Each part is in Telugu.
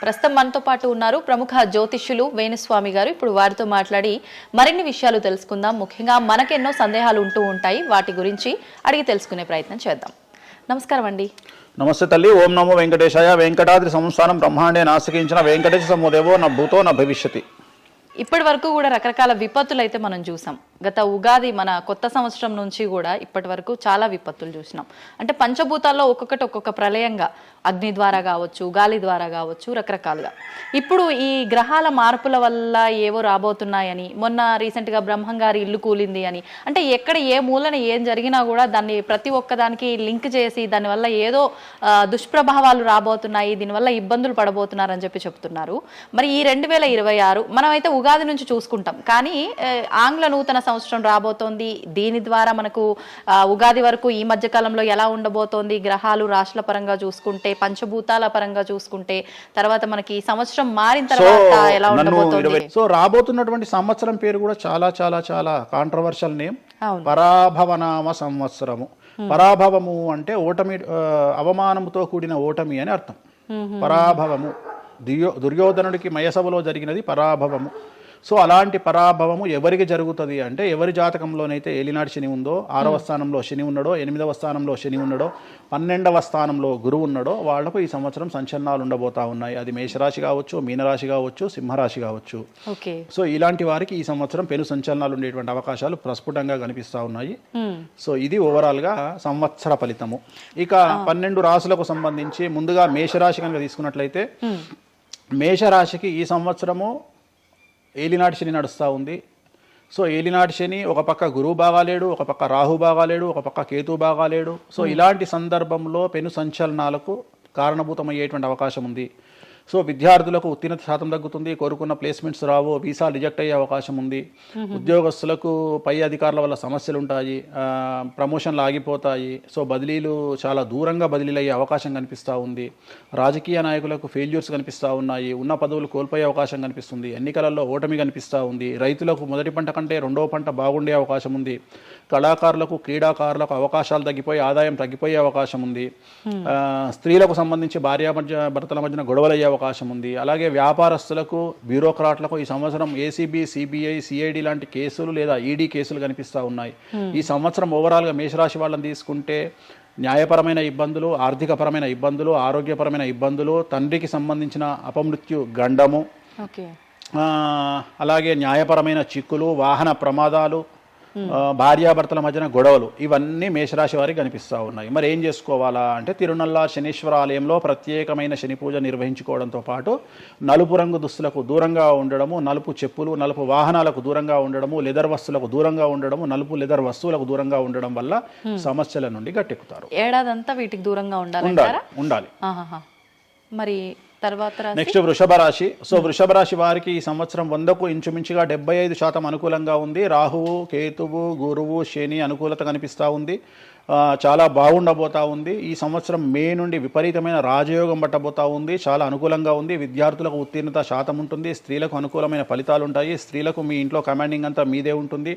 ప్రస్తుతం మనతో పాటు ఉన్నారు ప్రముఖ జ్యోతిష్యులు వేణుస్వామి గారు. ఇప్పుడు వారితో మాట్లాడి మరిన్ని విషయాలు తెలుసుకుందాం. ముఖ్యంగా మనకెన్నో సందేహాలు ఉంటూ ఉంటాయి, వాటి గురించి అడిగి తెలుసుకునే ప్రయత్నం చేద్దాం. నమస్కారం అండి. నమస్తే తల్లి. ఓం నమో వెంకటేశాయ. వెంకటాద్రి సంస్థానం బ్రహ్మాండే నాసికించిన వెంకటేశ సమోదేవో నా భూతో నా భవిష్యతి. ఇప్పటి వరకు కూడా రకరకాల విపత్తులు అయితే మనం చూసాం. గత ఉగాది మన కొత్త సంవత్సరం నుంచి కూడా ఇప్పటి వరకు చాలా విపత్తులు చూసినాం. అంటే పంచభూతాల్లో ఒక్కొక్కటి ఒక్కొక్క ప్రళయంగా, అగ్ని ద్వారా కావచ్చు, గాలి ద్వారా కావచ్చు, రకరకాలుగా. ఇప్పుడు ఈ గ్రహాల మార్పుల వల్ల ఏవో రాబోతున్నాయని, మొన్న రీసెంట్గా బ్రహ్మంగారి ఇల్లు కూలింది అని, అంటే ఎక్కడ ఏ మూలన ఏం జరిగినా కూడా దాన్ని ప్రతి ఒక్కదానికి లింక్ చేసి దానివల్ల ఏదో దుష్ప్రభావాలు రాబోతున్నాయి, దీనివల్ల ఇబ్బందులు పడబోతున్నారని చెప్పి చెప్తున్నారు. మరి ఈ 2026 మనమైతే ఉగాది నుంచి చూసుకుంటాం, కానీ ఆంగ్ల నూతన సంవత్సరం రాబోతోంది. దీని ద్వారా మనకు ఉగాది వరకు ఈ మధ్య కాలంలో ఎలా ఉండబోతోంది, గ్రహాలు రాశుల పరంగా చూసుకుంటే, పంచభూతాల పరంగా చూసుకుంటే, తర్వాత మనకి ఈ సంవత్సరం మారిన తర్వాత ఎలా ఉండబోతోంది. సో రాబోతున్నటువంటి సంవత్సరం పేరు కూడా చాలా చాలా చాలా కాంట్రవర్షియల్ నేమ్, పరాభవనామ సంవత్సరము. పరాభవము అంటే ఓటమి, అవమానముతో కూడిన ఓటమి అని అర్థం. పరాభవము దుర్యోధనుడికి మయసభలో జరిగినది పరాభవము. సో అలాంటి పరాభవము ఎవరికి జరుగుతుంది అంటే, ఎవరి జాతకంలోనైతే ఏలినాటి శని ఉందో, 6వ స్థానంలో శని ఉన్నాడో, 8వ స్థానంలో శని ఉన్నాడో, 12వ స్థానంలో గురువు ఉన్నాడో, వాళ్లకు ఈ సంవత్సరం సంచలనాలు ఉండబోతా ఉన్నాయి. అది మేషరాశి కావచ్చు, మీనరాశి కావచ్చు, సింహరాశి కావచ్చు. సో ఇలాంటి వారికి ఈ సంవత్సరం పెను సంచలనాలు ఉండేటువంటి అవకాశాలు ప్రస్ఫుటంగా కనిపిస్తా ఉన్నాయి. సో ఇది ఓవరాల్ గా సంవత్సర ఫలితము. ఇక 12 రాశులకు సంబంధించి ముందుగా మేషరాశి కనుక తీసుకున్నట్లయితే, మేషరాశికి ఈ సంవత్సరము ఏలినాటి శని నడుస్తూ ఉంది. సో ఏలినాటి శని ఒక పక్క గురువు బాగాలేడు, ఒక పక్క రాహు బాగాలేడు, ఒక పక్క కేతు బాగాలేడు. సో ఇలాంటి సందర్భంలో పెను సంచలనాలకు కారణభూతమయ్యేటువంటి అవకాశం ఉంది. సో విద్యార్థులకు ఉత్తీర్ణత శాతం తగ్గుతుంది, కోరుకున్న ప్లేస్మెంట్స్ రావు, వీసా రిజెక్ట్ అయ్యే అవకాశం ఉంది. ఉద్యోగస్తులకు పై అధికారుల వల్ల సమస్యలు ఉంటాయి, ప్రమోషన్లు ఆగిపోతాయి. సో బదిలీలు చాలా దూరంగా బదిలీలు అయ్యే అవకాశం కనిపిస్తూ ఉంది. రాజకీయ నాయకులకు ఫెయిల్యూర్స్ కనిపిస్తూ ఉన్నాయి, ఉన్న పదవులు కోల్పోయే అవకాశం కనిపిస్తుంది, ఎన్నికలలో ఓటమి కనిపిస్తూ ఉంది. రైతులకు మొదటి పంట కంటే రెండవ పంట బాగుండే అవకాశం ఉంది. కళాకారులకు, క్రీడాకారులకు అవకాశాలు తగ్గిపోయి ఆదాయం తగ్గిపోయే అవకాశం ఉంది. స్త్రీలకు సంబంధించి భర్తల మధ్యన గొడవలు అయ్యే అవకాశం ఉంది. అలాగే వ్యాపారస్తులకు, బ్యూరోక్రాట్లకు ఈ సంవత్సరం ఏసీబీ, సిబిఐ, సిఐడి లాంటి కేసులు లేదా ఈడీ కేసులు కనిపిస్తూ ఉన్నాయి. ఈ సంవత్సరం ఓవరాల్గా మేషరాశి వాళ్ళని తీసుకుంటే న్యాయపరమైన ఇబ్బందులు, ఆర్థికపరమైన ఇబ్బందులు, ఆరోగ్యపరమైన ఇబ్బందులు, తండ్రికి సంబంధించిన అపమృత్యు గండము, అలాగే న్యాయపరమైన చిక్కులు, వాహన ప్రమాదాలు, భార్యాభర్తల మధ్యన గొడవలు, ఇవన్నీ మేషరాశి వారికి కనిపిస్తూ ఉన్నాయి. మరి ఏం చేసుకోవాలా అంటే, తిరునల్లా శనీశ్వర ఆలయంలో ప్రత్యేకమైన శని పూజ నిర్వహించుకోవడంతో పాటు నలుపు రంగు దుస్తులకు దూరంగా ఉండడము, నలుపు చెప్పులు, నలుపు వాహనాలకు దూరంగా ఉండడము, లెదర్ వస్తువులకు దూరంగా ఉండడము, నలుపు లెదర్ వస్తువులకు దూరంగా ఉండడం వల్ల సమస్యల నుండి గట్టెక్కుతారు. ఏడాదంతా వీటికి దూరంగా ఉండాలి. మరి తర్వాత నెక్స్ట్ వృషభ రాశి. సో వృషభ రాశి వారికి ఈ సంవత్సరం 100కు ఇంచుమించుగా 75% అనుకూలంగా ఉంది. రాహువు, కేతువు, గురువు, శని అనుకూలత కనిపిస్తూ ఉంది. చాలా బాగుండబోతా ఉంది. ఈ సంవత్సరం మే నుండి విపరీతమైన రాజయోగం పట్టబోతా ఉంది. చాలా అనుకూలంగా ఉంది. విద్యార్థులకు ఉత్తీర్ణత శాతం ఉంటుంది. స్త్రీలకు అనుకూలమైన ఫలితాలు ఉంటాయి. స్త్రీలకు మీ ఇంట్లో కమాండింగ్ అంతా మీదే ఉంటుంది.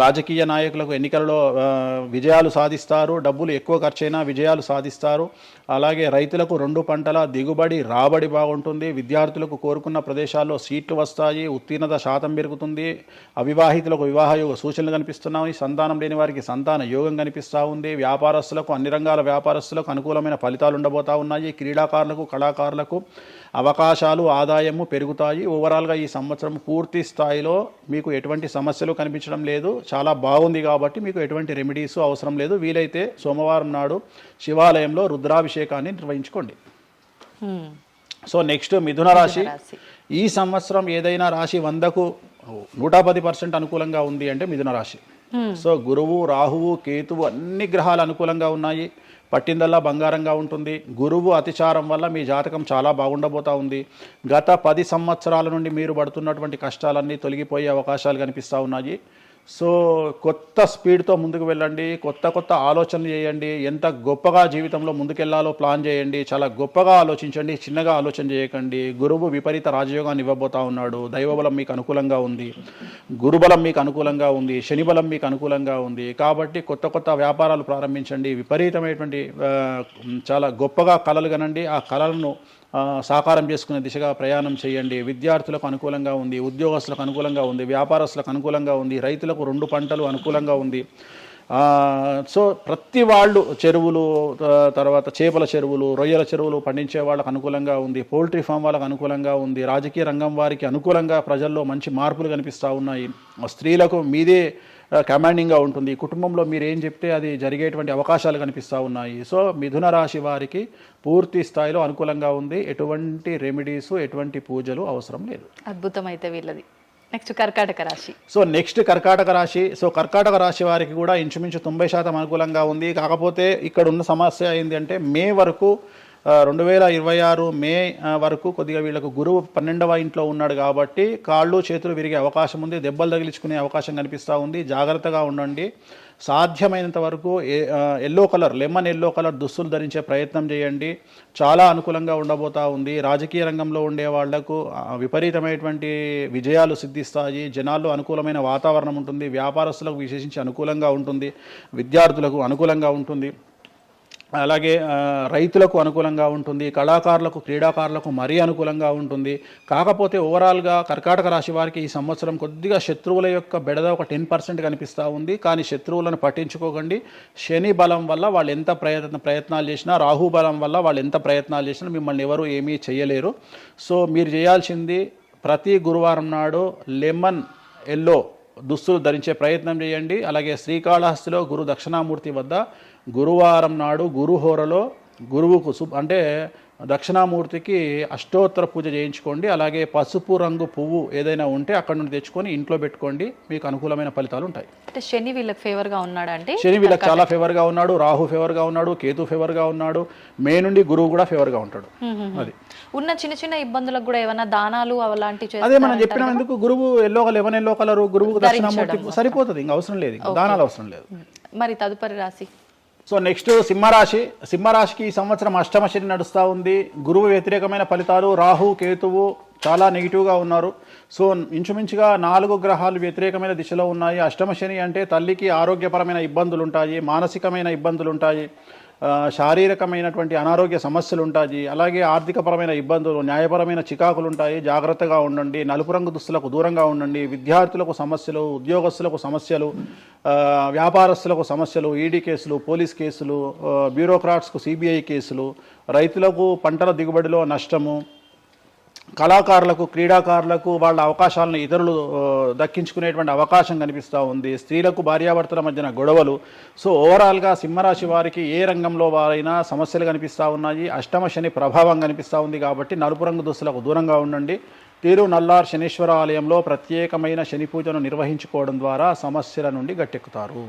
రాజకీయ నాయకులకు ఎన్నికలలో విజయాలు సాధిస్తారు. డబ్బులు ఎక్కువ ఖర్చైనా విజయాలు సాధిస్తారు. అలాగే రైతులకు 2 పంటల దిగుబడి, రాబడి బాగుంటుంది. విద్యార్థులకు కోరుకున్న ప్రదేశాల్లో సీట్లు వస్తాయి. ఉత్తీర్ణత శాతం పెరుగుతుంది. అవివాహితులకు వివాహ యోగ సూచనలు కనిపిస్తున్నాయి. సంతానం లేని వారికి సంతాన యోగం కనిపిస్తూ ఉంది. వ్యాపారస్తులకు, అన్ని రంగాల వ్యాపారస్తులకు అనుకూలమైన ఫలితాలు ఉండబోతా ఉన్నాయి. క్రీడాకారులకు, కళాకారులకు అవకాశాలు, ఆదాయము పెరుగుతాయి. ఓవరాల్గా ఈ సంవత్సరం పూర్తి స్థాయిలో మీకు ఎటువంటి సమస్యలు కనిపించడం లేదు. చాలా బాగుంది కాబట్టి మీకు ఎటువంటి రెమెడీస్ అవసరం లేదు. వీలైతే సోమవారం నాడు శివాలయంలో రుద్రాభిషేకాన్ని నిర్వహించుకోండి. సో నెక్స్ట్ మిథున రాశి. ఈ సంవత్సరం ఏదైనా రాశి 100కు 110% అనుకూలంగా ఉంది అంటే మిథున రాశి. సో గురువు, రాహువు, కేతువు అన్ని గ్రహాలు అనుకూలంగా ఉన్నాయి. పట్టిందల్లా బంగారంగా ఉంటుంది. గురువు అతిచారం వల్ల మీ జాతకం చాలా బాగుండబోతా ఉంది. గత 10 సంవత్సరాల నుండి మీరు పడుతున్నటువంటి కష్టాలన్నీ తొలగిపోయే అవకాశాలు కనిపిస్తూ ఉన్నాయి. సో కొత్త స్పీడ్తో ముందుకు వెళ్ళండి, కొత్త ఆలోచనలు చేయండి, ఎంత గొప్పగా జీవితంలో ముందుకెళ్లాలో ప్లాన్ చేయండి, చాలా గొప్పగా ఆలోచించండి, చిన్నగా ఆలోచన చేయకండి. గురువు విపరీత రాజయోగాన్ని ఇవ్వబోతా ఉన్నాడు. దైవబలం మీకు అనుకూలంగా ఉంది, గురుబలం మీకు అనుకూలంగా ఉంది, శనిబలం మీకు అనుకూలంగా ఉంది. కాబట్టి కొత్త వ్యాపారాలు ప్రారంభించండి. విపరీతమైనటువంటి చాలా గొప్పగా కలలు కనండి. ఆ కళలను సాకారం చేసుకునే దిశగా ప్రయాణం చేయండి. విద్యార్థులకు అనుకూలంగా ఉంది, ఉద్యోగస్తులకు అనుకూలంగా ఉంది, వ్యాపారస్తులకు అనుకూలంగా ఉంది, రైతులకు 2 పంటలు అనుకూలంగా ఉంది. సో ప్రతి వాళ్ళు చెరువులు, తర్వాత చేపల చెరువులు, రొయ్యల చెరువులు పండించే వాళ్ళకు అనుకూలంగా ఉంది, పౌల్ట్రీ ఫామ్ వాళ్ళకు అనుకూలంగా ఉంది, రాజకీయ రంగం వారికి అనుకూలంగా ప్రజల్లో మంచి మార్పులు కనిపిస్తూ ఉన్నాయి. స్త్రీలకు మీదే కమాండింగ్గా ఉంటుంది, కుటుంబంలో మీరు ఏం చెప్తే అది జరిగేటువంటి అవకాశాలు కనిపిస్తూ ఉన్నాయి. సో మిథున రాశి వారికి పూర్తి స్థాయిలో అనుకూలంగా ఉంది. ఎటువంటి రెమెడీస్, ఎటువంటి పూజలు అవసరం లేదు. అద్భుతమైతే వీళ్ళది. నెక్స్ట్ కర్కాటక రాశి. సో నెక్స్ట్ కర్కాటక రాశి. సో కర్కాటక రాశి వారికి కూడా ఇంచుమించు 90% అనుకూలంగా ఉంది. కాకపోతే ఇక్కడ ఉన్న సమస్య ఏంటి అంటే మే వరకు 2026 మే వరకు కొద్దిగా వీళ్ళకు గురువు 12వ ఇంట్లో ఉన్నాడు కాబట్టి కాళ్ళు చేతులు విరిగే అవకాశం ఉంది, దెబ్బలు తగిలించుకునే అవకాశం కనిపిస్తూ ఉంది. జాగ్రత్తగా ఉండండి. సాధ్యమైనంత వరకు yellow colour, lemon yellow colour దుస్తులు ధరించే ప్రయత్నం చేయండి. చాలా అనుకూలంగా ఉండబోతూ ఉంది. రాజకీయ రంగంలో ఉండే వాళ్లకు విపరీతమైనటువంటి విజయాలు సిద్ధిస్తాయి. జనాల్లో అనుకూలమైన వాతావరణం ఉంటుంది. వ్యాపారస్తులకు విశేషించి అనుకూలంగా ఉంటుంది. విద్యార్థులకు అనుకూలంగా ఉంటుంది. అలాగే రైతులకు అనుకూలంగా ఉంటుంది. కళాకారులకు, క్రీడాకారులకు మరీ అనుకూలంగా ఉంటుంది. కాకపోతే ఓవరాల్గా కర్కాటక రాశి వారికి ఈ సంవత్సరం కొద్దిగా శత్రువుల యొక్క బెడద ఒక 10% కనిపిస్తూ ఉంది. కానీ శత్రువులను పట్టించుకోకండి. శని బలం వల్ల వాళ్ళు ఎంత ప్రయత్నాలు చేసినా, రాహు బలం వల్ల వాళ్ళు ఎంత ప్రయత్నాలు చేసినా మిమ్మల్ని ఎవరు ఏమీ చేయలేరు. సో మీరు చేయాల్సింది ప్రతి గురువారం నాడు లెమన్ ఎల్లో దుస్తులు ధరించే ప్రయత్నం చేయండి. అలాగే శ్రీకాళహస్తిలో గురు దక్షిణామూర్తి వద్ద గురువారం నాడు గురుహోరలో గురువుకు అంటే దక్షిణామూర్తికి అష్టోత్తర పూజ చేయించుకోండి. అలాగే పసుపు రంగు పువ్వు ఏదైనా ఉంటే అక్కడ నుండి తెచ్చుకొని ఇంట్లో పెట్టుకోండి. మీకు అనుకూలమైన ఫలితాలు ఉంటాయి. అంటే శని వీళ్ళకి ఫేవర్గా ఉన్నాడా? అంటే శని వీళ్ళకి చాలా ఫేవర్గా ఉన్నాడు, రాహు ఫేవర్గా ఉన్నాడు, కేతు ఫేవర్గా ఉన్నాడు, మే నుండి గురువు కూడా ఫేవర్గా ఉంటాడు. అది ఉన్న చిన్న చిన్న ఇబ్బందులకు కూడా ఏమైనా దానాలు అలాంటివి అదే మనం చెప్పినాం. ఎందుకు గురువు లెమన్ ఎల్లో కలర్ గురువుకు దక్షిణామూర్తి సరిపోతుంది, ఇంకా అవసరం లేదు, దానాలు అవసరం లేదు. మరి తదుపరి రాశి. సో నెక్స్ట్ సింహరాశి. సింహరాశికి ఈ సంవత్సరం అష్టమ శని నడుస్తూ ఉంది. గురువు వ్యతిరేకమైన ఫలితాలు, రాహు కేతువు చాలా నెగిటివ్గా ఉన్నారు. సో ఇంచుమించుగా 4 గ్రహాలు వ్యతిరేకమైన దిశలో ఉన్నాయి. అష్టమ శని అంటే తల్లికి ఆరోగ్యపరమైన ఇబ్బందులు ఉంటాయి, మానసికమైన ఇబ్బందులు ఉంటాయి, శారీరకమైనటువంటి అనారోగ్య సమస్యలు ఉంటాయి, అలాగే ఆర్థికపరమైన ఇబ్బందులు, న్యాయపరమైన చికాకులు ఉంటాయి. జాగ్రత్తగా ఉండండి. నలుపు రంగు దుస్తులకు దూరంగా ఉండండి. విద్యార్థులకు సమస్యలు, ఉద్యోగస్తులకు సమస్యలు, వ్యాపారస్తులకు సమస్యలు, ఈడీ కేసులు, పోలీస్ కేసులు, బ్యూరోక్రాట్స్కు సిబిఐ కేసులు, రైతులకు పంటల దిగుబడిలో నష్టము, కళాకారులకు, క్రీడాకారులకు వాళ్ళ అవకాశాలను ఇతరులు దక్కించుకునేటువంటి అవకాశం కనిపిస్తూ ఉంది. స్త్రీలకు భార్యాభర్తల మధ్యన గొడవలు. సో ఓవరాల్గా సింహరాశి వారికి ఏ రంగంలో వారైనా సమస్యలు కనిపిస్తూ ఉన్నాయి. అష్టమ శని ప్రభావం కనిపిస్తూ ఉంది కాబట్టి నలుపు రంగు దుస్తులకు దూరంగా ఉండండి. తిరునల్లార్ శనీశ్వర ఆలయంలో ప్రత్యేకమైన శని పూజను నిర్వహించుకోవడం ద్వారా సమస్యల నుండి గట్టెక్కుతారు.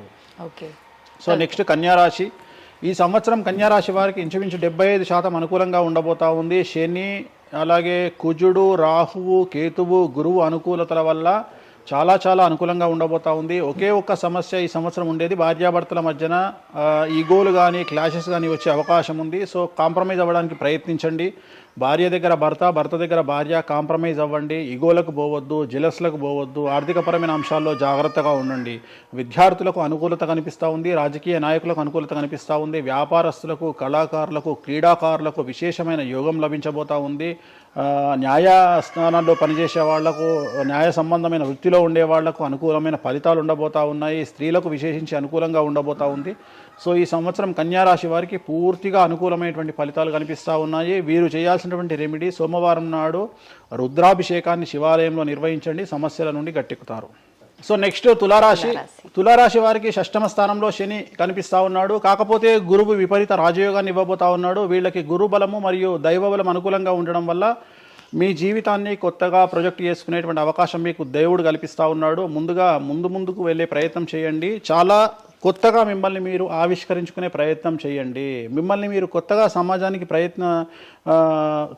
ఓకే. సో నెక్స్ట్ కన్యారాశి. ఈ సంవత్సరం కన్యారాశి వారికి ఇంచుమించు 75% అనుకూలంగా ఉండబోతా ఉంది. శని, అలాగే కుజుడు, రాహువు, కేతువు, గురువు అనుకూలతల వల్ల చాలా చాలా అనుకూలంగా ఉండబోతా ఉంది. ఒకే ఒక్క సమస్య ఈ సంవత్సరం ఉండేది, భార్యాభర్తల మధ్యన ఈగోలు కానీ క్లాషెస్ కానీ వచ్చే అవకాశం ఉంది. సో కాంప్రమైజ్ అవ్వడానికి ప్రయత్నించండి. భార్య దగ్గర భర్త, భర్త దగ్గర భార్య, కాంప్రమైజ్ అవ్వండి. ఈగోలకు పోవద్దు, జెలస్లకు పోవద్దు. ఆర్థికపరమైన అంశాల్లో జాగ్రత్తగా ఉండండి. విద్యార్థులకు అనుకూలత కనిపిస్తూ ఉంది, రాజకీయ నాయకులకు అనుకూలత కనిపిస్తూ ఉంది, వ్యాపారస్తులకు, కళాకారులకు, క్రీడాకారులకు విశేషమైన యోగం లభించబోతూ ఉంది. న్యాయస్థానాల్లో పనిచేసే వాళ్లకు, న్యాయ సంబంధమైన వృత్తిలో ఉండే వాళ్లకు అనుకూలమైన ఫలితాలు ఉండబోతూ ఉన్నాయి. స్త్రీలకు విశేషించి అనుకూలంగా ఉండబోతూ ఉంది. సో ఈ సంవత్సరం కన్యారాశి వారికి పూర్తిగా అనుకూలమైనటువంటి ఫలితాలు కనిపిస్తూ ఉన్నాయి. వీరు చేయాల్సినటువంటి రెమెడీ, సోమవారం నాడు రుద్రాభిషేకాన్ని శివాలయంలో నిర్వహించండి. సమస్యల నుండి గట్టెక్కుతారు. సో నెక్స్ట్ తులారాశి. తులారాశి వారికి షష్టమ స్థానంలో శని కనిపిస్తూ ఉన్నాడు. కాకపోతే గురువు విపరీత రాజయోగాన్ని ఇవ్వబోతా ఉన్నాడు. వీళ్ళకి గురు బలము మరియు దైవ బలం అనుకూలంగా ఉండడం వల్ల మీ జీవితాన్ని కొత్తగా ప్రొజెక్ట్ చేసుకునేటువంటి అవకాశం మీకు దేవుడు కల్పిస్తూ ఉన్నాడు. ముందుకు వెళ్ళే ప్రయత్నం చేయండి. చాలా కొత్తగా మిమ్మల్ని మీరు ఆవిష్కరించుకునే ప్రయత్నం చేయండి. మిమ్మల్ని మీరు కొత్తగా సమాజానికి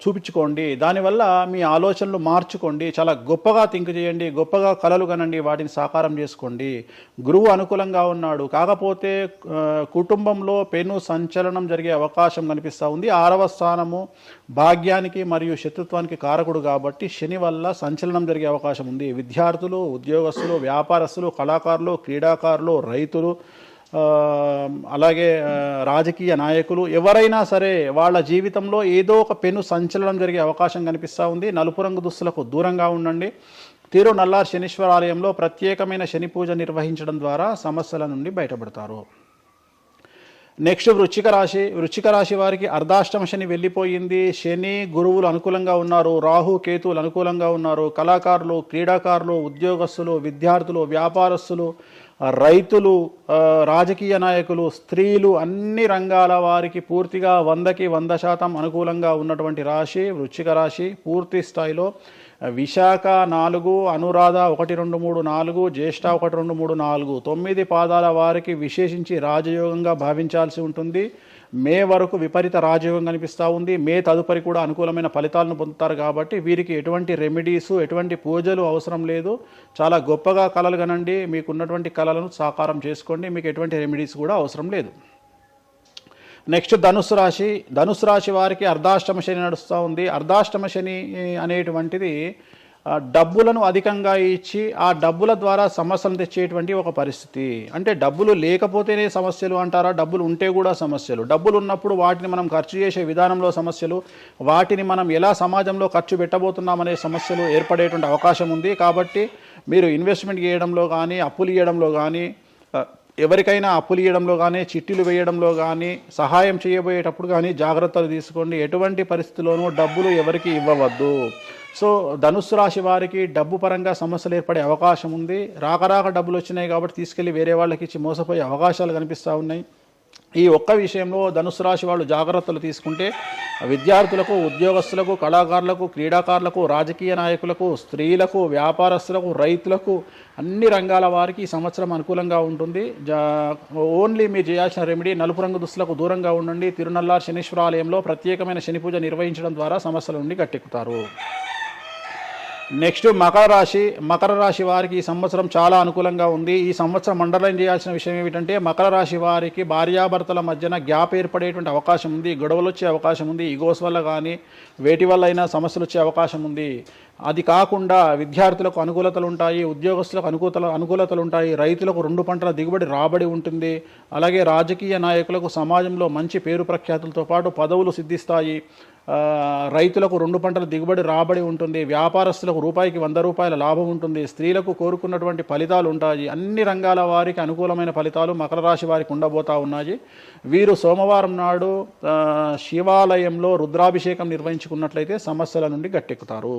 చూపించుకోండి. దానివల్ల మీ ఆలోచనలు మార్చుకోండి. చాలా గొప్పగా థింక్ చేయండి, గొప్పగా కలలు కనండి, వాటిని సాకారం చేసుకోండి. గురువు అనుకూలంగా ఉన్నాడు. కాకపోతే కుటుంబంలో పెను సంచలనం జరిగే అవకాశం కనిపిస్తూ ఉంది. 6వ స్థానము భాగ్యానికి మరియు శత్రుత్వానికి కారకుడు కాబట్టి శని వల్ల సంచలనం జరిగే అవకాశం ఉంది. విద్యార్థులు, ఉద్యోగస్తులు, వ్యాపారస్తులు, కళాకారులు, క్రీడాకారులు, రైతులు, అలాగే రాజకీయ నాయకులు ఎవరైనా సరే వాళ్ళ జీవితంలో ఏదో ఒక పెను సంచలనం జరిగే అవకాశం కనిపిస్తూ ఉంది. నలుపు రంగు దుస్తులకు దూరంగా ఉండండి. తిరునల్లార్ శనీశ్వర ఆలయంలో ప్రత్యేకమైన శని పూజ నిర్వహించడం ద్వారా సమస్యల నుండి బయటపడతారు. నెక్స్ట్ వృశ్చిక రాశి వారికి అర్ధాష్టమ శని వెళ్ళిపోయింది. శని గురువులు అనుకూలంగా ఉన్నారు, రాహు కేతువులు అనుకూలంగా ఉన్నారు. కళాకారులు, క్రీడాకారులు, ఉద్యోగస్తులు, విద్యార్థులు, వ్యాపారస్తులు, రైతులు, రాజకీయ నాయకులు, స్త్రీలు, అన్ని రంగాల వారికి పూర్తిగా 100కి 100% అనుకూలంగా ఉన్నటువంటి రాశి వృశ్చిక రాశి. పూర్తి స్థాయిలో విశాఖ 4, అనురాధ 1, 2, 3, 4, జ్యేష్ఠ 1, 2, 3, 4, 9 పాదాల వారికి విశేషించి రాజయోగంగా భావించాల్సి ఉంటుంది. మే వరకు విపరీత రాజయోగం కనిపిస్తూ ఉంది. మే తదుపరి కూడా అనుకూలమైన ఫలితాలను పొందుతారు. కాబట్టి వీరికి ఎటువంటి రెమెడీసు, ఎటువంటి పూజలు అవసరం లేదు. చాలా గొప్పగా కళలు కనండి, మీకున్నటువంటి కళలను సాకారం చేసుకోండి, మీకు ఎటువంటి రెమెడీస్ కూడా అవసరం లేదు. నెక్స్ట్ ధనుసు రాశి వారికి అర్ధాష్టమ శని నడుస్తూ ఉంది. అర్ధాష్టమ శని అనేటువంటిది డబ్బులను అధికంగా ఇచ్చి ఆ డబ్బుల ద్వారా సమస్యలు తెచ్చేటువంటి ఒక పరిస్థితి. అంటే డబ్బులు లేకపోతేనే సమస్యలు అంటారా? డబ్బులు ఉంటే కూడా సమస్యలు. డబ్బులు ఉన్నప్పుడు వాటిని మనం ఖర్చు చేసే విధానంలో సమస్యలు, వాటిని మనం ఎలా సమాజంలో ఖర్చు పెట్టబోతున్నామనే సమస్యలు ఏర్పడేటువంటి అవకాశం ఉంది. కాబట్టి మీరు ఇన్వెస్ట్మెంట్ చేయడంలో కానీ, అప్పులు ఇవ్వడంలో కానీ, ఎవరికైనా అప్పులు ఇవ్వడంలో కానీ, చిట్టీలు వేయడంలో కానీ, సహాయం చేయబోయేటప్పుడు కానీ జాగ్రత్తలు తీసుకోండి. ఎటువంటి పరిస్థితుల్లోనూ డబ్బులు ఎవరికి ఇవ్వవద్దు. సో ధనుస్సు రాశి వారికి డబ్బు పరంగా సమస్యలు ఏర్పడే అవకాశం ఉంది. రాక డబ్బులు వచ్చినాయి కాబట్టి తీసుకెళ్ళి వేరే వాళ్ళకి ఇచ్చి మోసపోయే అవకాశాలు కనిపిస్తూ ఉన్నాయి. ఈ ఒక్క విషయంలో ధనుసు రాశి వాళ్ళు జాగ్రత్తలు తీసుకుంటే విద్యార్థులకు, ఉద్యోగస్తులకు, కళాకారులకు, క్రీడాకారులకు, రాజకీయ నాయకులకు, స్త్రీలకు, వ్యాపారస్తులకు, రైతులకు, అన్ని రంగాల వారికి ఈ సంవత్సరం అనుకూలంగా ఉంటుంది. ఓన్లీ మీరు చేయాల్సిన రెమెడీ నలుపు రంగు దుస్తులకు దూరంగా ఉండండి. తిరునల్లార్ శనీశ్వర ఆలయంలో ప్రత్యేకమైన శని పూజ నిర్వహించడం ద్వారా సమస్యల నుండి గట్టెక్కుతారు. నెక్స్ట్ మకర రాశి వారికి ఈ సంవత్సరం చాలా అనుకూలంగా ఉంది. ఈ సంవత్సరం అండర్లైన్ చేయాల్సిన విషయం ఏమిటంటే మకర రాశి వారికి భార్యాభర్తల మధ్యన గ్యాప్ ఏర్పడేటువంటి అవకాశం ఉంది. గొడవలు వచ్చే అవకాశం ఉంది. ఈగోస్ వల్ల కానీ వేటి వల్ల అయినా సమస్యలు వచ్చే అవకాశం ఉంది. అది కాకుండా విద్యార్థులకు అనుకూలతలు ఉంటాయి, ఉద్యోగస్తులకు అనుకూలతలు ఉంటాయి, రైతులకు 2 పంటల దిగుబడి రాబడి ఉంటుంది. అలాగే రాజకీయ నాయకులకు సమాజంలో మంచి పేరు ప్రఖ్యాతులతో పాటు పదవులు సిద్ధిస్తాయి. రైతులకు 2 పంటల దిగుబడి రాబడి ఉంటుంది. వ్యాపారస్తులకు రూపాయికి 100 రూపాయల లాభం ఉంటుంది. స్త్రీలకు కోరుకున్నటువంటి ఫలితాలు ఉంటాయి. అన్ని రంగాల వారికి అనుకూలమైన ఫలితాలు మకర రాశి వారికి ఉండబోతా ఉన్నాయి. వీరు సోమవారం నాడు శివాలయంలో రుద్రాభిషేకం నిర్వహించుకున్నట్లయితే సమస్యల నుండి గట్టెక్కుతారు.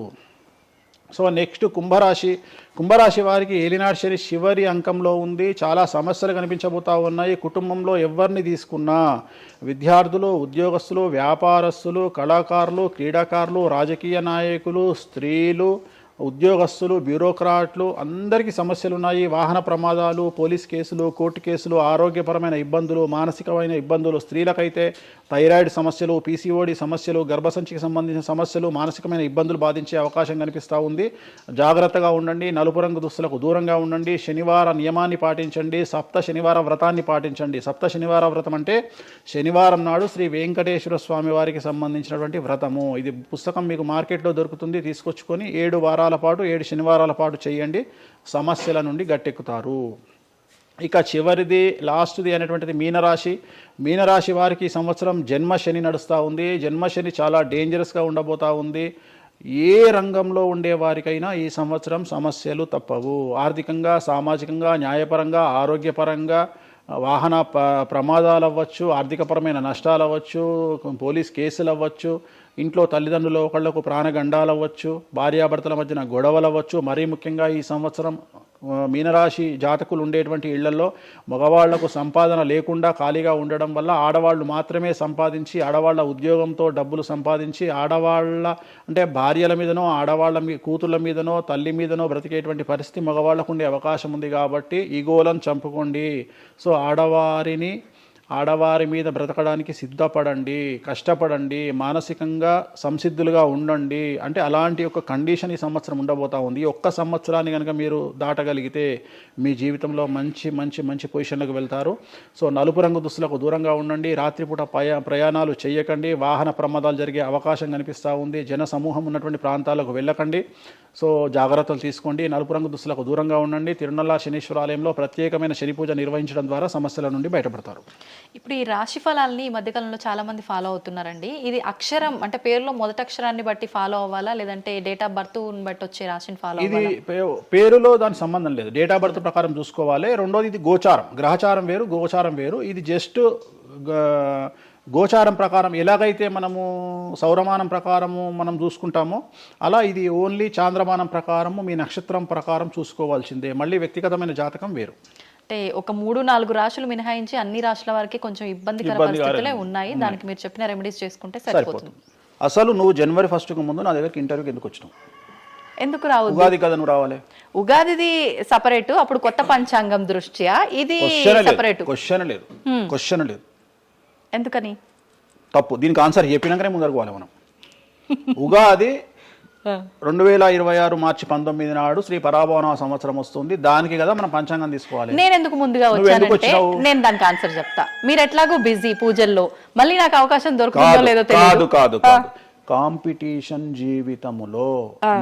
సో నెక్స్ట్ కుంభరాశి వారికి ఏలినాడు శని చివరి అంకంలో ఉంది. చాలా సమస్యలు కనిపించబోతా ఉన్నాయి. కుటుంబంలో ఎవరిని తీసుకున్నా విద్యార్థులు, ఉద్యోగస్తులు, వ్యాపారస్తులు, కళాకారులు, క్రీడాకారులు, రాజకీయ నాయకులు, స్త్రీలు, ఉద్యోగస్తులు, బ్యూరోక్రాట్లు అందరికీ సమస్యలు ఉన్నాయి. వాహన ప్రమాదాలు, పోలీస్ కేసులు, కోర్టు కేసులు, ఆరోగ్యపరమైన ఇబ్బందులు, మానసికమైన ఇబ్బందులు, స్త్రీలకైతే థైరాయిడ్ సమస్యలు, పీసీఓడి సమస్యలు, గర్భసంచికి సంబంధించిన సమస్యలు, మానసికమైన ఇబ్బందులు బాధించే అవకాశం కనిపిస్తూ ఉంది. జాగ్రత్తగా ఉండండి. నలుపు రంగు దుస్తులకు దూరంగా ఉండండి. శనివార నియమాన్ని పాటించండి. సప్త శనివార వ్రతాన్ని పాటించండి. సప్త శనివార వ్రతం అంటే శనివారం నాడు శ్రీ వెంకటేశ్వర స్వామి వారికి సంబంధించినటువంటి వ్రతము. ఇది పుస్తకం మీకు మార్కెట్లో దొరుకుతుంది, తీసుకొచ్చుకొని 7 వారాల పాటు 7 శనివారాల పాటు చేయండి. సమస్యల నుండి గట్టెక్కుతారు. ఇక చివరిది లాస్ట్ది అనేటువంటిది మీనరాశి వారికి ఈ సంవత్సరం జన్మశని నడుస్తూ ఉంది. జన్మశని చాలా డేంజరస్గా ఉండబోతూ ఉంది. ఏ రంగంలో ఉండే వారికైనా ఈ సంవత్సరం సమస్యలు తప్పవు. ఆర్థికంగా, సామాజికంగా, న్యాయపరంగా, ఆరోగ్యపరంగా, వాహన ప్రమాదాలు అవ్వచ్చు, ఆర్థికపరమైన నష్టాలు అవ్వచ్చు, పోలీస్ కేసులు అవ్వచ్చు, ఇంట్లో తల్లిదండ్రులు ఒకళ్లకు ప్రాణగండాలు అవ్వచ్చు, భార్యాభర్తల మధ్యన గొడవలు అవ్వచ్చు. మరీ ముఖ్యంగా ఈ సంవత్సరం మీనరాశి జాతకులు ఉండేటువంటి ఇళ్లలో మగవాళ్లకు సంపాదన లేకుండా ఖాళీగా ఉండడం వల్ల ఆడవాళ్లు మాత్రమే సంపాదించి, ఆడవాళ్ల ఉద్యోగంతో డబ్బులు సంపాదించి, ఆడవాళ్ల అంటే భార్యల మీదనో, ఆడవాళ్ల కూతుళ్ళ మీదనో, తల్లి మీదనో బ్రతికేటువంటి పరిస్థితి మగవాళ్లకు ఉండే అవకాశం ఉంది. కాబట్టి ఈగోలను చంపుకోండి. సో ఆడవారి మీద బ్రతకడానికి సిద్ధపడండి, కష్టపడండి, మానసికంగా సంసిద్ధులుగా ఉండండి. అంటే అలాంటి ఒక కండిషన్ ఈ సంవత్సరం ఉండబోతా ఉంది. ఈ ఒక్క సంవత్సరాన్ని కనుక మీరు దాటగలిగితే మీ జీవితంలో మంచి మంచి మంచి పొజిషన్లకు వెళ్తారు. సో నలుపు రంగు దుస్తులకు దూరంగా ఉండండి, రాత్రిపూట ప్రయాణాలు చేయకండి, వాహన ప్రమాదాలు జరిగే అవకాశం కనిపిస్తూ ఉంది, జన సమూహం ఉన్నటువంటి ప్రాంతాలకు వెళ్ళకండి. సో జాగ్రత్తలు తీసుకోండి, నలుపు రంగు దుస్తులకు దూరంగా ఉండండి. తిరునల్లా శనీశ్వర ఆలయంలో ప్రత్యేకమైన శని పూజ నిర్వహించడం ద్వారా సమస్యల నుండి బయటపడతారు. ఇప్పుడు ఈ రాశి ఫలాల్ని ఈ మధ్యకాలంలో చాలా మంది ఫాలో అవుతున్నారండి. ఇది అక్షరం అంటే పేరులో మొదటి అక్షరాన్ని బట్టి ఫాలో అవ్వాలా, లేదంటే డేట్ ఆఫ్ బర్త్ బట్టి వచ్చే రాశిని ఫాలో ఇది అవ్వాలా? పేరులో దాని సంబంధం లేదు, డేట్ ఆఫ్ బర్త్ ప్రకారం చూసుకోవాలి. రెండోది ఇది గోచారం, గ్రహచారం వేరు, గోచారం వేరు. ఇది జస్ట్ గోచారం ప్రకారం ఎలాగైతే మనము సౌరమానం ప్రకారము మనం చూసుకుంటామో అలా ఇది ఓన్లీ చాంద్రమానం ప్రకారము మీ నక్షత్రం ప్రకారం చూసుకోవాల్సిందే. మళ్ళీ వ్యక్తిగతమైన జాతకం వేరు. అంటే ఒక 3-4 రాశులు మినహాయించి అన్ని రాశుల వారికి కొంచెం ఇబ్బందికర పరిస్థితులే ఉన్నాయి. దానికి మీరు చెప్పిన రెమెడీస్ చేసుకుంటే సరిపోతుంది. అసలు నువ్వు జనవరి 1కు ముందు నా దగ్గరికి ఇంటర్వ్యూకి ఎందుకు వచ్చినావు? ఎందుకు రావద్దు? ఉగాది కదా నువ్వు రావాలి. ఉగాదిది సపరేట్, అప్పుడు కొత్త పంచాంగం దృష్ట్యా ఇది సపరేట్. క్వశ్చన్ లేదు. ఎందుకని? తప్పు. దీనికి ఆన్సర్ చెప్పినాకనే ముందరకు పోవాలి మనం. ఉగాది 2026 మార్చి 19 నాడు శ్రీ పరాభవన సంవత్సరం వస్తుంది. దానికి కదా మనం పంచాంగం తీసుకోవాలి. నేను ఎందుకు ముందుగా వచ్చానంటే నేను దానికి ఆన్సర్ చెప్తా. మీరు ఎట్లాగో బిజీ పూజల్లో, మళ్ళీ నాకు అవకాశం దొరుకుతుందో లేదో తెలియదు. కాదు కాంపిటీషన్ జీవితములో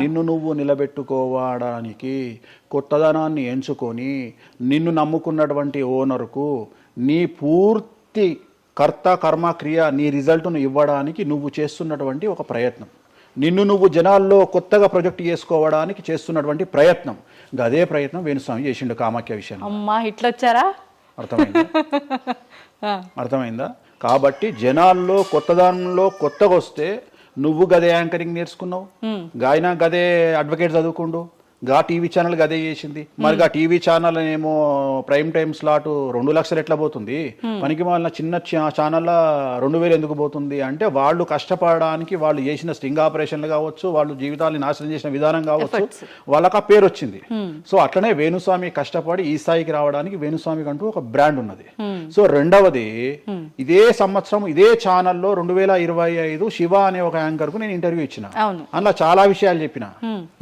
నిన్ను నువ్వు నిలబెట్టుకోవడానికి కొత్తదనాన్ని ఎంచుకొని నిన్ను నమ్ముకున్నటువంటి ఓనర్కు నీ పూర్తి కర్త కర్మ క్రియ నీ రిజల్ట్ను ఇవ్వడానికి నువ్వు చేస్తున్నటువంటి ఒక ప్రయత్నం, నిన్ను నువ్వు జనాల్లో కొత్తగా ప్రొజెక్ట్ చేసుకోవడానికి చేస్తున్నటువంటి ప్రయత్నం. అదే ప్రయత్నం వేణుస్వామి చేసిండు కామాఖ్య విషయం. అమ్మా ఇట్లొచ్చారా? అర్థమైందా? కాబట్టి జనాల్లో కొత్తదానంలో కొత్తగా వస్తే నువ్వు గదే యాంకరింగ్ నేర్చుకున్నావు, గాయన గదే అడ్వకేట్ చదువుకుండు, గా టీవీ ఛానల్ గదే చేసింది. మరి గా టీవీ ఛానల్ ఏమో ప్రైమ్ టైమ్ స్లాట్ 2 లక్షలు ఎట్లా పోతుంది? పనికి వాళ్ళ చిన్న ఛానల్ 2000 ఎందుకు పోతుంది అంటే వాళ్ళు కష్టపడడానికి వాళ్ళు చేసిన స్టింగ్ ఆపరేషన్లు కావచ్చు, వాళ్ళు జీవితాన్ని నాశనం చేసిన విధానం కావచ్చు, వాళ్ళకి ఆ పేరు వచ్చింది. సో అట్లనే వేణుస్వామి కష్టపడి ఈ స్థాయికి రావడానికి వేణుస్వామికి అంటూ ఒక బ్రాండ్ ఉన్నది. సో రెండవది, ఇదే సంవత్సరం ఇదే ఛానల్లో 2025 శివ అనే ఒక యాంకర్ కు నేను ఇంటర్వ్యూ ఇచ్చిన. అందులో చాలా విషయాలు చెప్పిన.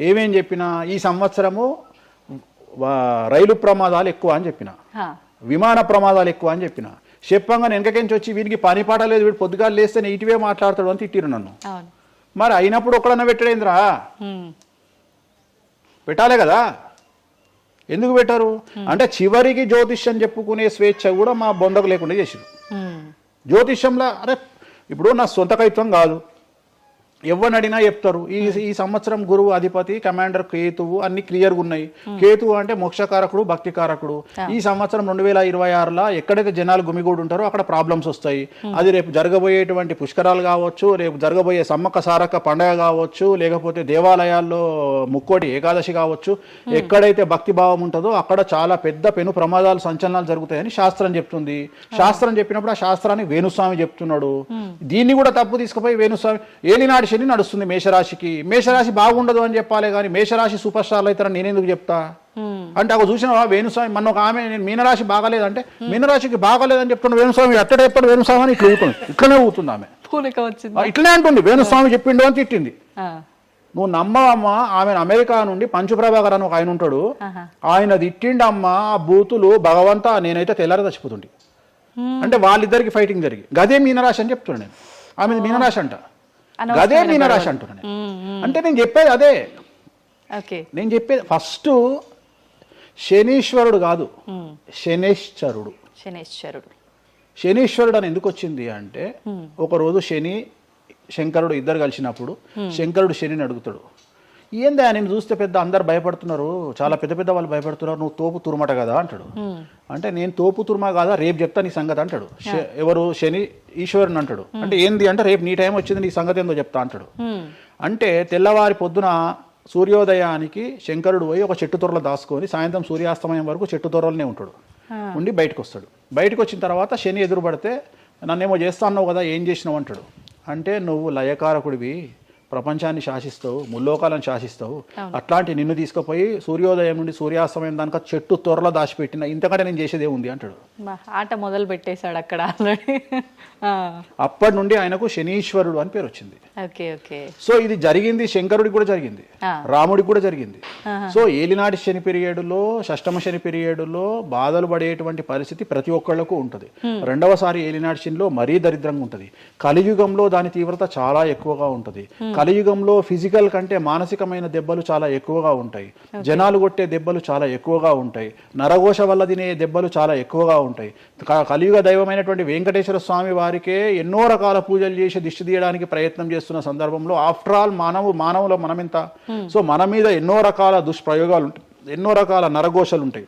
ఏమేం చెప్పినా, ఈ సంవత్సరము రైలు ప్రమాదాలు ఎక్కువ అని చెప్పిన, విమాన ప్రమాదాలు ఎక్కువ అని చెప్పిన. చెప్పంగా వెనకకించి వచ్చి వీడికి పని పాట లేదు, వీడు పొద్దుగాలు లేస్తే ఇటువే మాట్లాడతాడు అని తిట్టిరు నన్ను. మరి అయినప్పుడు ఒక్కడన్నా పెట్టడేంద్రా? పెట్టాలే కదా. ఎందుకు పెట్టారు అంటే చివరికి జ్యోతిష్యం చెప్పుకునే స్వేచ్ఛ కూడా మా బొందకు లేకుండా చేసిరు. జ్యోతిష్యంలో అరే ఇప్పుడు నా సొంత కవిత్వం కాదు, ఎవరిని అడిగినా చెప్తారు. ఈ సంవత్సరం గురువు అధిపతి కమాండర్ కేతువు అన్ని క్లియర్గా ఉన్నాయి. కేతువు అంటే మోక్షకారకుడు, భక్తికారకుడు. ఈ సంవత్సరం 2026లో ఎక్కడైతే జనాలు గుమిగూడు ఉంటారో అక్కడ ప్రాబ్లమ్స్ వస్తాయి. అది రేపు జరగబోయేటువంటి పుష్కరాలు కావచ్చు, రేపు జరగబోయే సమ్మక్క సారక్క పండగ కావచ్చు, లేకపోతే దేవాలయాల్లో ముక్కోటి ఏకాదశి కావచ్చు, ఎక్కడైతే భక్తి భావం ఉంటుందో అక్కడ చాలా పెద్ద పెను ప్రమాదాలు సంచలనాలు జరుగుతాయని శాస్త్రం చెప్తుంది. శాస్త్రం చెప్పినప్పుడు ఆ శాస్త్రాన్ని వేణుస్వామి చెప్తున్నాడు. దీన్ని కూడా తప్పు తీసుకుపోయి వేణుస్వామి ఏలినాడు శని నడుస్తుంది మేషరాశికి, మేషరాశి బాగుండదు అని చెప్పాలి కానీ మేషరాశి సూపర్ స్టార్లు అవుతారని నేనెందుకు చెప్తా అంటే, అక్కడ చూసిన వేణుస్వామి మన ఒక ఆమె నేను మీనరాశి బాగాలేదంటే మీనరాశికి బాగాలేదని చెప్తున్నా వేణుస్వామి ఎక్కడ ఎప్పుడు వేణుస్వామి అని ఇట్లా ఊతుంది, ఇట్లనే ఊతుంది ఆమె, ఇట్లనే అంటుంది వేణుస్వామి చెప్పిండు అని తిట్టింది. నువ్వు నమ్మవమ్మా, ఆమె అమెరికా నుండి పంచుప్రభాకర్ అని ఒక ఆయన ఉంటాడు, ఆయన తిట్టిండమ్మా ఆ బూతులు భగవంతా, నేనైతే తెల్లారి చచ్చిపోతుండే. అంటే వాళ్ళిద్దరికి ఫైటింగ్ జరిగి గదే మీనరాశి అని చెప్తున్నాను నేను. ఆమె మీనరాశి అంట, గదే మీనరాశి అంటున్నాను. అంటే నేను చెప్పేది అదే. నేను చెప్పేది ఫస్ట్ శనీశ్వరుడు కాదు, శనేశ్వరుడు. శనీశ్వరుడు అని ఎందుకు వచ్చింది అంటే, ఒకరోజు శని శంకరుడు ఇద్దరు కలిసినప్పుడు శంకరుడు శనిని అడుగుతాడు, ఏందా నేను చూస్తే పెద్ద అందరు భయపడుతున్నారు, చాలా పెద్ద పెద్ద వాళ్ళు భయపడుతున్నారు, నువ్వు తోపు తురుమట కదా అంటాడు. అంటే నేను తోపు తురుమా కాదా, రేపు చెప్తా నీ సంగతి అంటాడు. ఎవరు శని ఈశ్వరుని అంటాడు. అంటే ఏంది అంటే, రేపు నీ టైం వచ్చింది నీ సంగతి ఏందో చెప్తా అంటాడు. అంటే తెల్లవారి పొద్దున సూర్యోదయానికి శంకరుడు పోయి ఒక చెట్టు తొర్రలో దాచుకొని సాయంత్రం సూర్యాస్తమయం వరకు చెట్టు తొర్రలోనే ఉంటాడు, ఉండి బయటకు వస్తాడు. బయటకు వచ్చిన తర్వాత శని ఎదురుపడితే నన్నేమో చేస్తా అన్నావు కదా, ఏం చేసినావు అంటాడు. అంటే నువ్వు లయకారకుడివి, ప్రపంచాన్ని శాసిస్తావు, ముల్లోకాలను శాసిస్తావు, అట్లాంటి నిన్ను తీసుకుపోయి సూర్యోదయం నుండి సూర్యాస్తమయం దానిక చెట్టు త్వరలో దాచిపెట్టిన, ఇంతకంటే నేను చేసేదే ఉంది అంటాడు. ఆట మొదలు పెట్టేశాడు అక్కడ ఆల్రెడీ. అప్పటి నుండి ఆయనకు శనీశ్వరుడు అని పేరు వచ్చింది. Okay okay. సో ఇది జరిగింది శంకరుడికి కూడా జరిగింది, రాముడికి కూడా జరిగింది. సో ఏలినాటి శని పీరియడ్లో, షష్టమ శని పీరియడ్లో బాధలు పడేటువంటి పరిస్థితి ప్రతి ఒక్కళ్లకు ఉంటుంది. రెండవసారి ఏలినాటి శనిలో మరీ దరిద్రంగా ఉంటుంది. కలియుగంలో దాని తీవ్రత చాలా ఎక్కువగా ఉంటుంది. కలియుగంలో ఫిజికల్ కంటే మానసికమైన దెబ్బలు చాలా ఎక్కువగా ఉంటాయి. జనాలు కొట్టే దెబ్బలు చాలా ఎక్కువగా ఉంటాయి. నరఘోష వల్ల తినే దెబ్బలు చాలా ఎక్కువగా ఉంటాయి. కలియుగ దైవమైనటువంటి వెంకటేశ్వర స్వామి వారికే ఎన్నో రకాల పూజలు చేసి దిష్టి తీయడానికి ప్రయత్నం చేస్తున్న సందర్భంలో ఆఫ్టర్ ఆల్ మానవుల మనమెంత. సో మన మీద ఎన్నో రకాల దుష్ప్రయోగాలు ఉంటాయి, ఎన్నో రకాల నరఘోషలు ఉంటాయి.